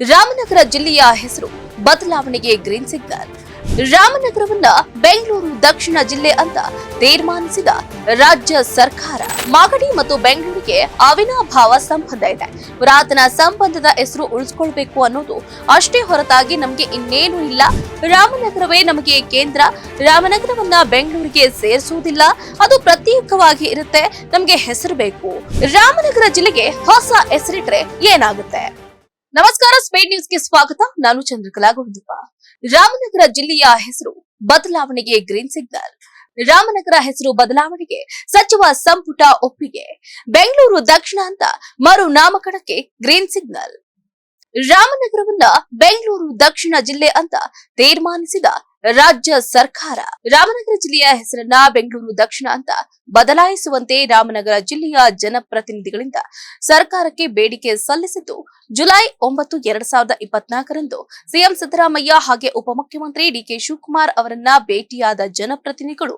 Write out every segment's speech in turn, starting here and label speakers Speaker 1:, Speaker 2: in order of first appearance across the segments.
Speaker 1: ರಾಮನಗರ ಜಿಲ್ಲೆಯ ಹೆಸರು ಬದಲಾವಣೆಗೆ ಗ್ರೀನ್ ಸಿಗ್ನಲ್. ರಾಮನಗರವನ್ನ ಬೆಂಗಳೂರು ದಕ್ಷಿಣ ಜಿಲ್ಲೆ ಅಂತ ತೀರ್ಮಾನಿಸಿದ ರಾಜ್ಯ ಸರ್ಕಾರ. ಮಾಗಡಿ ಮತ್ತು ಬೆಂಗಳೂರಿಗೆ ಅವಿನಾಭಾವ ಸಂಬಂಧ ಇದೆ. ಪುರಾತನ ಸಂಬಂಧದ ಹೆಸರು ಉಳಿಸಿಕೊಳ್ಬೇಕು ಅನ್ನೋದು ಅಷ್ಟೇ ಹೊರತಾಗಿ ನಮಗೆ ಇನ್ನೇನು ಇಲ್ಲ. ರಾಮನಗರವೇ ನಮಗೆ ಕೇಂದ್ರ. ರಾಮನಗರವನ್ನ ಬೆಂಗಳೂರಿಗೆ ಸೇರಿಸುವುದಿಲ್ಲ, ಅದು ಪ್ರತ್ಯೇಕವಾಗಿ ಇರುತ್ತೆ. ನಮಗೆ ಹೆಸರು ಬೇಕು. ರಾಮನಗರ ಜಿಲ್ಲೆಗೆ ಹೊಸ ಹೆಸರಿಟ್ರೆ ಏನಾಗುತ್ತೆ? ನಮಸ್ಕಾರ, ಸ್ಪೇಡ್ ನ್ಯೂಸ್ಗೆ ಸ್ವಾಗತ. ನಾನು ಚಂದ್ರಕಲಾ ಗೋವಿಂದಪ್ಪ. ರಾಮನಗರ ಜಿಲ್ಲೆಯ ಹೆಸರು ಬದಲಾವಣೆಗೆ ಗ್ರೀನ್ ಸಿಗ್ನಲ್. ರಾಮನಗರ ಹೆಸರು ಬದಲಾವಣೆಗೆ ಸಚಿವ ಸಂಪುಟ ಒಪ್ಪಿಗೆ. ಬೆಂಗಳೂರು ದಕ್ಷಿಣ ಅಂತ ಮರು ನಾಮಕರಣಕ್ಕೆ ಗ್ರೀನ್ ಸಿಗ್ನಲ್. ರಾಮನಗರವನ್ನ ಬೆಂಗಳೂರು ದಕ್ಷಿಣ ಜಿಲ್ಲೆ ಅಂತ ತೀರ್ಮಾನಿಸಿದ ರಾಜ್ಯ ಸರ್ಕಾರ. ರಾಮನಗರ ಜಿಲ್ಲೆಯ ಹೆಸರನ್ನ ಬೆಂಗಳೂರು ದಕ್ಷಿಣ ಅಂತ ಬದಲಾಯಿಸುವಂತೆ ರಾಮನಗರ ಜಿಲ್ಲೆಯ ಜನಪ್ರತಿನಿಧಿಗಳಿಂದ ಸರ್ಕಾರಕ್ಕೆ ಬೇಡಿಕೆ ಸಲ್ಲಿಸಿದ್ದು ಜುಲೈ 9, 2024ರಂದು ಸಿಎಂ ಸಿದ್ದರಾಮಯ್ಯ ಹಾಗೆ ಉಪಮುಖ್ಯಮಂತ್ರಿ ಡಿಕೆ ಶಿವಕುಮಾರ್ ಅವರನ್ನ ಭೇಟಿಯಾದ ಜನಪ್ರತಿನಿಧಿಗಳು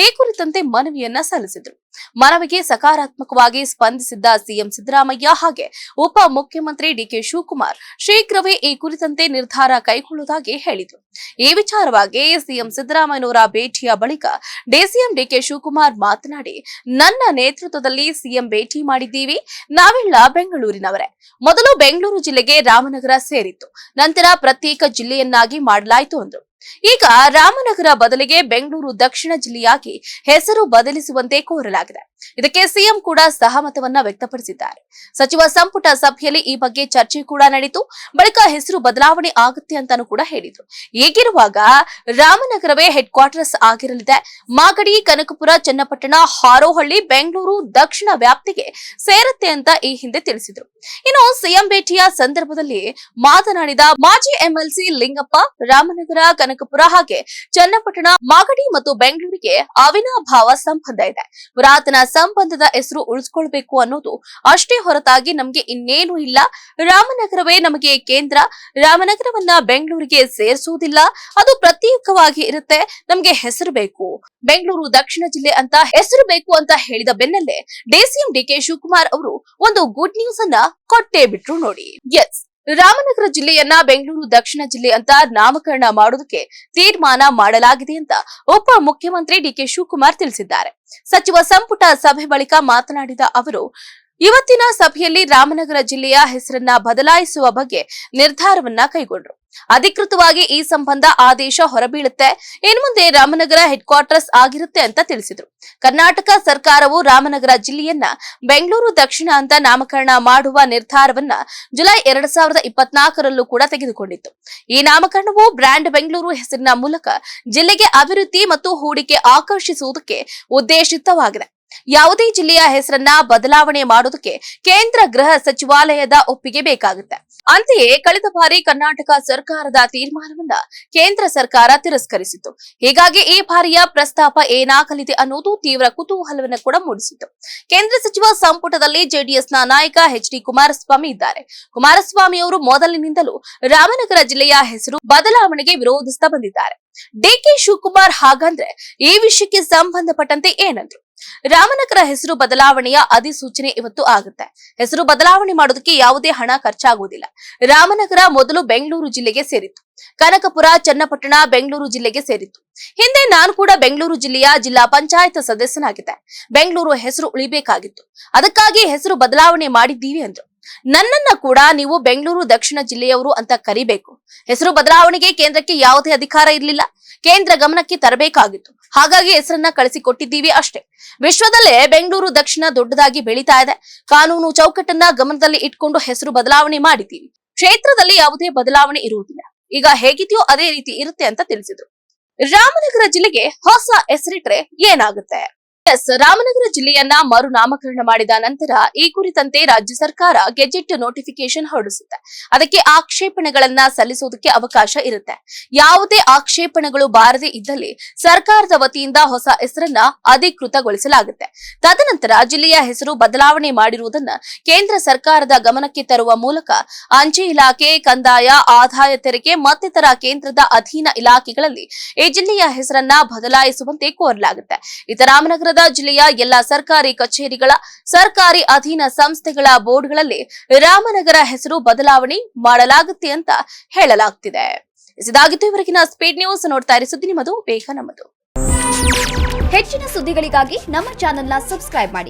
Speaker 1: ಈ ಕುರಿತಂತೆ ಮನವಿಯನ್ನ ಸಲ್ಲಿಸಿದರು. ಮನವಿಗೆ ಸಕಾರಾತ್ಮಕವಾಗಿ ಸ್ಪಂದಿಸಿದ್ದ ಸಿಎಂ ಸಿದ್ದರಾಮಯ್ಯ ಹಾಗೆ ಉಪಮುಖ್ಯಮಂತ್ರಿ ಡಿಕೆ ಶಿವಕುಮಾರ್ ಶೀಘ್ರವೇ ಈ ಕುರಿತಂತೆ ನಿರ್ಧಾರ ಕೈಗೊಳ್ಳುವುದಾಗಿ ಹೇಳಿದರು. ಈ ವಿಚಾರವಾಗಿ ಸಿಎಂ ಸಿದ್ದರಾಮಯ್ಯನವರ ಭೇಟಿಯ ಬಳಿಕ ಡಿಸಿಎಂ ಡಿಕೆ ಶಿವಕುಮಾರ್ ಮಾತನಾಡಿ, ನನ್ನ ನೇತೃತ್ವದಲ್ಲಿ ಸಿಎಂ ಭೇಟಿ ಮಾಡಿದ್ದೀವಿ. ನಾವೆಲ್ಲ ಬೆಂಗಳೂರಿನವರೇ. ಮೊದಲು ಬೆಂಗಳೂರು ಜಿಲ್ಲೆಗೆ ರಾಮನಗರ ಸೇರಿತ್ತು, ನಂತರ ಪ್ರತ್ಯೇಕ ಜಿಲ್ಲೆಯನ್ನಾಗಿ ಮಾಡಲಾಯಿತು ಅಂದ್ರು. ಈಗ ರಾಮನಗರ ಬದಲಿಗೆ ಬೆಂಗಳೂರು ದಕ್ಷಿಣ ಜಿಲ್ಲೆಯಾಗಿ ಹೆಸರು ಬದಲಿಸುವಂತೆ ಕೋರಲಾಗಿದೆ. ಇದಕ್ಕೆ ಸಿಎಂ ಕೂಡ ಸಹಮತವನ್ನ ವ್ಯಕ್ತಪಡಿಸಿದ್ದಾರೆ. ಸಚಿವ ಸಂಪುಟ ಸಭೆಯಲ್ಲಿ ಈ ಬಗ್ಗೆ ಚರ್ಚೆ ಕೂಡ ನಡೆಯಿತು. ಬಳಿಕ ಹೆಸರು ಬದಲಾವಣೆ ಆಗುತ್ತೆ ಅಂತಾನೂ ಕೂಡ ಹೇಳಿದ್ರು. ಹೀಗಿರುವಾಗ ರಾಮನಗರವೇ ಹೆಡ್ ಕ್ವಾರ್ಟರ್ಸ್ ಆಗಿರಲಿದೆ. ಮಾಗಡಿ, ಕನಕಪುರ, ಚನ್ನಪಟ್ಟಣ, ಹಾರೋಹಳ್ಳಿ ಬೆಂಗಳೂರು ದಕ್ಷಿಣ ವ್ಯಾಪ್ತಿಗೆ ಸೇರುತ್ತೆ ಅಂತ ಈ ಹಿಂದೆ ತಿಳಿಸಿದ್ರು. ಇನ್ನು ಸಿಎಂ ಭೇಟಿಯ ಸಂದರ್ಭದಲ್ಲಿ ಮಾತನಾಡಿದ ಮಾಜಿ ಎಂಎಲ್ಸಿ ಲಿಂಗಪ್ಪ, ರಾಮನಗರ, ಕನಕಪುರ ಹಾಗೆ ಚನ್ನಪಟ್ಟಣ, ಮಾಗಡಿ ಮತ್ತು ಬೆಂಗಳೂರಿಗೆ ಅವಿನಾಭಾವ ಸಂಬಂಧ ಇದೆ. ಪುರಾತನ ಸಂಬಂಧದ ಹೆಸರು ಉಳಿಸಿಕೊಳ್ಬೇಕು ಅನ್ನೋದು ಅಷ್ಟೇ ಹೊರತಾಗಿ ನಮಗೆ ಇನ್ನೇನು ಇಲ್ಲ. ರಾಮನಗರವೇ ನಮಗೆ ಕೇಂದ್ರ. ರಾಮನಗರವನ್ನ ಬೆಂಗಳೂರಿಗೆ ಸೇರಿಸುವುದಿಲ್ಲ, ಅದು ಪ್ರತ್ಯೇಕವಾಗಿ ಇರುತ್ತೆ. ನಮಗೆ ಹೆಸರು ಬೇಕು. ಬೆಂಗಳೂರು ದಕ್ಷಿಣ ಜಿಲ್ಲೆ ಅಂತ ಹೆಸರು ಬೇಕು ಅಂತ ಹೇಳಿದ ಬೆನ್ನಲ್ಲೇ ಡಿಸಿಎಂ ಡಿಕೆ ಶಿವಕುಮಾರ್ ಅವರು ಒಂದು ಗುಡ್ ನ್ಯೂಸ್ ಅನ್ನ ಕೊಟ್ಟೇ ಬಿಟ್ರು ನೋಡಿ. ಎಸ್, ರಾಮನಗರ ಜಿಲ್ಲೆಯನ್ನ ಬೆಂಗಳೂರು ದಕ್ಷಿಣ ಜಿಲ್ಲೆ ಅಂತ ನಾಮಕರಣ ಮಾಡೋದಕ್ಕೆ ತೀರ್ಮಾನ ಮಾಡಲಾಗಿದೆ ಅಂತ ಉಪ ಮುಖ್ಯಮಂತ್ರಿ ಡಿಕೆ ಶಿವಕುಮಾರ್ ತಿಳಿಸಿದ್ದಾರೆ. ಸಚಿವ ಸಂಪುಟ ಸಭೆ ಬಳಿಕ ಮಾತನಾಡಿದ ಅವರು, ಇವತ್ತಿನ ಸಭೆಯಲ್ಲಿ ರಾಮನಗರ ಜಿಲ್ಲೆಯ ಹೆಸರನ್ನ ಬದಲಾಯಿಸುವ ಬಗ್ಗೆ ನಿರ್ಧಾರವನ್ನ ಕೈಗೊಂಡ್ರು. ಅಧಿಕೃತವಾಗಿ ಈ ಸಂಬಂಧ ಆದೇಶ ಹೊರಬೀಳುತ್ತೆ. ಇನ್ನು ಮುಂದೆ ರಾಮನಗರ ಹೆಡ್ ಕ್ವಾರ್ಟರ್ಸ್ ಆಗಿರುತ್ತೆ ಅಂತ ತಿಳಿಸಿದ್ರು. ಕರ್ನಾಟಕ ಸರ್ಕಾರವು ರಾಮನಗರ ಜಿಲ್ಲೆಯನ್ನ ಬೆಂಗಳೂರು ದಕ್ಷಿಣ ಅಂತ ನಾಮಕರಣ ಮಾಡುವ ನಿರ್ಧಾರವನ್ನ ಜುಲೈ 2024ರಲ್ಲೂ ಕೂಡ ತೆಗೆದುಕೊಂಡಿತ್ತು. ಈ ನಾಮಕರಣವು ಬ್ರ್ಯಾಂಡ್ ಬೆಂಗಳೂರು ಹೆಸರಿನ ಮೂಲಕ ಜಿಲ್ಲೆಗೆ ಅಭಿವೃದ್ಧಿ ಮತ್ತು ಹೂಡಿಕೆ ಆಕರ್ಷಿಸುವುದಕ್ಕೆ ಉದ್ದೇಶಿತವಾಗಿದೆ. ಯಾವುದೇ ಜಿಲ್ಲೆಯ ಹೆಸರನ್ನ ಬದಲಾವಣೆ ಮಾಡೋದಕ್ಕೆ ಕೇಂದ್ರ ಗೃಹ ಸಚಿವಾಲಯದ ಒಪ್ಪಿಗೆ ಬೇಕಾಗುತ್ತೆ. ಅಂತೆಯೇ ಕಳೆದ ಬಾರಿ ಕರ್ನಾಟಕ ಸರ್ಕಾರದ ತೀರ್ಮಾನವನ್ನ ಕೇಂದ್ರ ಸರ್ಕಾರ ತಿರಸ್ಕರಿಸಿತ್ತು. ಹೀಗಾಗಿ ಈ ಬಾರಿಯ ಪ್ರಸ್ತಾಪ ಏನಾಗಲಿದೆ ಅನ್ನೋದು ತೀವ್ರ ಕುತೂಹಲವನ್ನು ಕೂಡ ಮೂಡಿಸಿತು. ಕೇಂದ್ರ ಸಚಿವ ಸಂಪುಟದಲ್ಲಿ ಜೆಡಿಎಸ್ನ ನಾಯಕ ಎಚ್.ಡಿ. ಕುಮಾರಸ್ವಾಮಿ ಇದ್ದಾರೆ. ಕುಮಾರಸ್ವಾಮಿ ಅವರು ಮೊದಲಿನಿಂದಲೂ ರಾಮನಗರ ಜಿಲ್ಲೆಯ ಹೆಸರು ಬದಲಾವಣೆಗೆ ವಿರೋಧಿಸ್ತಾ ಬಂದಿದ್ದಾರೆ. ಡಿಕೆ ಶಿವಕುಮಾರ್ ಹಾಗಂದ್ರೆ ಈ ವಿಷಯಕ್ಕೆ ಸಂಬಂಧಪಟ್ಟಂತೆ ಏನಂದ್ರು? ರಾಮನಗರ ಹೆಸರು ಬದಲಾವಣೆಯ ಅಧಿಸೂಚನೆ ಇವತ್ತು ಆಗುತ್ತೆ. ಹೆಸರು ಬದಲಾವಣೆ ಮಾಡೋದಕ್ಕೆ ಯಾವುದೇ ಹಣ ಖರ್ಚಾಗುವುದಿಲ್ಲ. ರಾಮನಗರ ಮೊದಲು ಬೆಂಗಳೂರು ಜಿಲ್ಲೆಗೆ ಸೇರಿತ್ತು. ಕನಕಪುರ, ಚನ್ನಪಟ್ಟಣ ಬೆಂಗಳೂರು ಜಿಲ್ಲೆಗೆ ಸೇರಿತ್ತು. ಹಿಂದೆ ನಾನು ಕೂಡ ಬೆಂಗಳೂರು ಜಿಲ್ಲೆಯ ಜಿಲ್ಲಾ ಪಂಚಾಯತ್ ಸದಸ್ಯನಾಗಿದ್ದೆ. ಬೆಂಗಳೂರು ಹೆಸರು ಉಳಿಬೇಕಾಗಿತ್ತು, ಅದಕ್ಕಾಗಿ ಹೆಸರು ಬದಲಾವಣೆ ಮಾಡಿದ್ದೀವಿ ಅಂದ್ರು. ನನ್ನನ್ನ ಕೂಡ ನೀವು ಬೆಂಗಳೂರು ದಕ್ಷಿಣ ಜಿಲ್ಲೆಯವರು ಅಂತ ಕರಿಬೇಕು. ಹೆಸರು ಬದಲಾವಣೆಗೆ ಕೇಂದ್ರಕ್ಕೆ ಯಾವುದೇ ಅಧಿಕಾರ ಇರಲಿಲ್ಲ. ಕೇಂದ್ರ ಗಮನಕ್ಕೆ ತರಬೇಕಾಗಿತ್ತು. ಹಾಗಾಗಿ ಹೆಸರನ್ನ ಕಳಿಸಿಕೊಟ್ಟಿದ್ದೀವಿ ಅಷ್ಟೇ. ವಿಶ್ವದಲ್ಲೇ ಬೆಂಗಳೂರು ದಕ್ಷಿಣ ದೊಡ್ಡದಾಗಿ ಬೆಳೀತಾ ಇದೆ. ಕಾನೂನು ಚೌಕಟ್ಟನ್ನ ಗಮನದಲ್ಲಿ ಇಟ್ಕೊಂಡು ಹೆಸರು ಬದಲಾವಣೆ ಮಾಡಿದ್ದೀವಿ. ಕ್ಷೇತ್ರದಲ್ಲಿ ಯಾವುದೇ ಬದಲಾವಣೆ ಇರುವುದಿಲ್ಲ. ಈಗ ಹೇಗಿದೆಯೋ ಅದೇ ರೀತಿ ಇರುತ್ತೆ ಅಂತ ತಿಳಿಸಿದ್ರು. ರಾಮನಗರ ಜಿಲ್ಲೆಗೆ ಹೊಸ ಹೆಸರಿಟ್ರೆ ಏನಾಗುತ್ತೆ? ಎಸ್, ರಾಮನಗರ ಜಿಲ್ಲೆಯನ್ನ ಮರು ನಾಮಕರಣ ಮಾಡಿದ ನಂತರ ಈ ಕುರಿತಂತೆ ರಾಜ್ಯ ಸರ್ಕಾರ ಗೆಜೆಟ್ ನೋಟಿಫಿಕೇಶನ್ ಹೊರಡಿಸುತ್ತೆ. ಅದಕ್ಕೆ ಆಕ್ಷೇಪಣೆಗಳನ್ನ ಸಲ್ಲಿಸುವುದಕ್ಕೆ ಅವಕಾಶ ಇರುತ್ತೆ. ಯಾವುದೇ ಆಕ್ಷೇಪಣೆಗಳು ಬಾರದೇ ಇದ್ದಲ್ಲಿ ಸರ್ಕಾರದ ವತಿಯಿಂದ ಹೊಸ ಹೆಸರನ್ನ ಅಧಿಕೃತಗೊಳಿಸಲಾಗುತ್ತೆ. ತದನಂತರ ಜಿಲ್ಲೆಯ ಹೆಸರು ಬದಲಾವಣೆ ಮಾಡಿರುವುದನ್ನ ಕೇಂದ್ರ ಸರ್ಕಾರದ ಗಮನಕ್ಕೆ ತರುವ ಮೂಲಕ ಅಂಚೆ ಇಲಾಖೆ, ಕಂದಾಯ, ಆದಾಯ ತೆರಿಗೆ ಮತ್ತಿತರ ಕೇಂದ್ರದ ಅಧೀನ ಇಲಾಖೆಗಳಲ್ಲಿ ಈ ಜಿಲ್ಲೆಯ ಹೆಸರನ್ನ ಬದಲಾಯಿಸುವಂತೆ ಕೋರಲಾಗುತ್ತೆ. ಇತ ರಾಮನಗರದ ನಂತರದ ಜಿಲ್ಲೆಯ ಎಲ್ಲಾ ಸರ್ಕಾರಿ ಕಚೇರಿಗಳ ಸರ್ಕಾರಿ ಅಧೀನ ಸಂಸ್ಥೆಗಳ ಬೋರ್ಡ್ಗಳಲ್ಲಿ ರಾಮನಗರ ಹೆಸರು ಬದಲಾವಣೆ ಮಾಡಲಾಗುತ್ತೆ ಅಂತ ಹೇಳಲಾಗ್ತಿದೆ. ಇದಾಗಿತ್ತು ಇವರೆಗಿನ ಸ್ಪೀಡ್ ನ್ಯೂಸ್. ನೋಡ್ತಾ ಇರಿ ಸುದ್ದಿ ನಿಮ್ಮದು, ಬೇಗ ನಮ್ಮದು.
Speaker 2: ಹೆಚ್ಚಿನ ಸುದ್ದಿಗಳಿಗಾಗಿ ನಮ್ಮ ಚಾನೆಲ್ನ ಸಬ್ಸ್ಕ್ರೈಬ್ ಮಾಡಿ.